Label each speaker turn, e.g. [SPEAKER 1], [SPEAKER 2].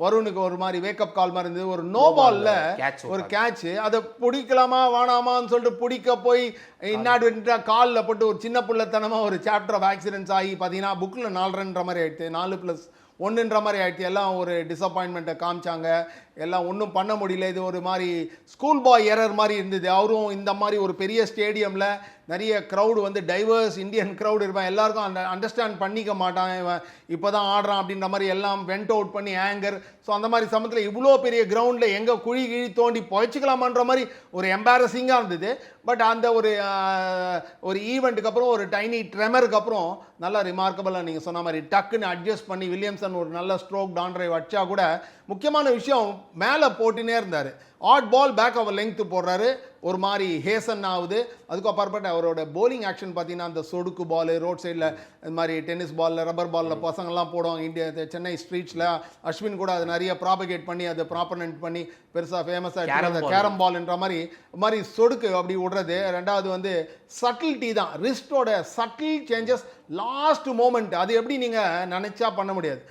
[SPEAKER 1] வருணுக்கு ஒரு மாதிரி வேக்கப் கால் மாதிரி இருந்தது. ஒரு நோ பால்ல ஒரு கேட்ச், அதை பிடிக்கலாமா வேணாமான்னு சொல்லிட்டு பிடிக்க போய் இன்னாட்வென்ட்டா காலில் போட்டு ஒரு சின்ன பிள்ளைத்தனமா ஒரு சாப்டர் ஆஃப் ஆக்சிடென்ட்ஸ் ஆகி பார்த்தீங்கன்னா புக்கில் 4 மாதிரி ஆயிடுச்சு, 4+1 மாதிரி ஆயிடுச்சு. எல்லாம் ஒரு டிசப்பாயின்மெண்ட்டை காமிச்சாங்க, எல்லாம் ஒன்றும் பண்ண முடியல. இது ஒரு மாதிரி ஸ்கூல் பாய் எரர் மாதிரி இருந்தது. அவரும் இந்த மாதிரி ஒரு பெரிய ஸ்டேடியமில் நிறைய க்ரௌடு வந்து டைவர்ஸ் இந்தியன் க்ரௌடு இருப்பான், எல்லாருக்கும் அந்த அண்டர்ஸ்டாண்ட் பண்ணிக்க மாட்டான், இவன் இப்போ தான் ஆடுறான் அப்படின்ற மாதிரி எல்லாம் வெண்ட் அவுட் பண்ணி ஆங்கர். ஸோ அந்த மாதிரி சமயத்தில் இவ்வளோ பெரிய கிரவுண்டில் எங்கே குழி கிழி தோண்டி புழைச்சிக்கலாமான்ற மாதிரி ஒரு எம்பாரசிங்காக இருந்தது. பட் அந்த ஒரு ஈவெண்ட்டுக்கு அப்புறம் ஒரு டைனி ட்ரெமருக்கு அப்புறம் நல்லா ரிமார்க்கபிளாக நீங்கள் சொன்ன மாதிரி டக்குன்னு அட்ஜஸ்ட் பண்ணி வில்லியம்சன் ஒரு நல்ல ஸ்ட்ரோக் டான் டிரைவ் அடிச்சா கூட முக்கியமான விஷயம் மேலே போட்டுனே இருந்தார். ஆட் பால் பேக் அவர் லெங்க்த்து போடுறாரு, ஒரு மாதிரி ஹேசன் ஆகுது. அதுக்கு அப்பாற்பட்ட அவரோட போலிங் ஆக்ஷன் பார்த்தீங்கன்னா அந்த சொடுக்கு பால், ரோட் சைடில் இந்த மாதிரி டென்னிஸ் பாலில் ரப்பர் பாலில் பசங்கள்லாம் போடுவாங்க இந்தியா சென்னை ஸ்ட்ரீட்ஸில். அஸ்வின் கூட அதை நிறைய ப்ராபகேட் பண்ணி அதை ப்ராப்பர்னன்ட் பண்ணி பெருசாக ஃபேமஸாக அந்த கேரம் பால்ன்ற மாதிரி சொடுக்கு அப்படி விடுறது. ரெண்டாவது வந்து சட்டில்ட்டி தான், ரிஸ்டோட சட்டில் சேஞ்சஸ் லாஸ்ட் மோமெண்ட், அது எப்படி நீங்கள் நினச்சா பண்ண முடியாது.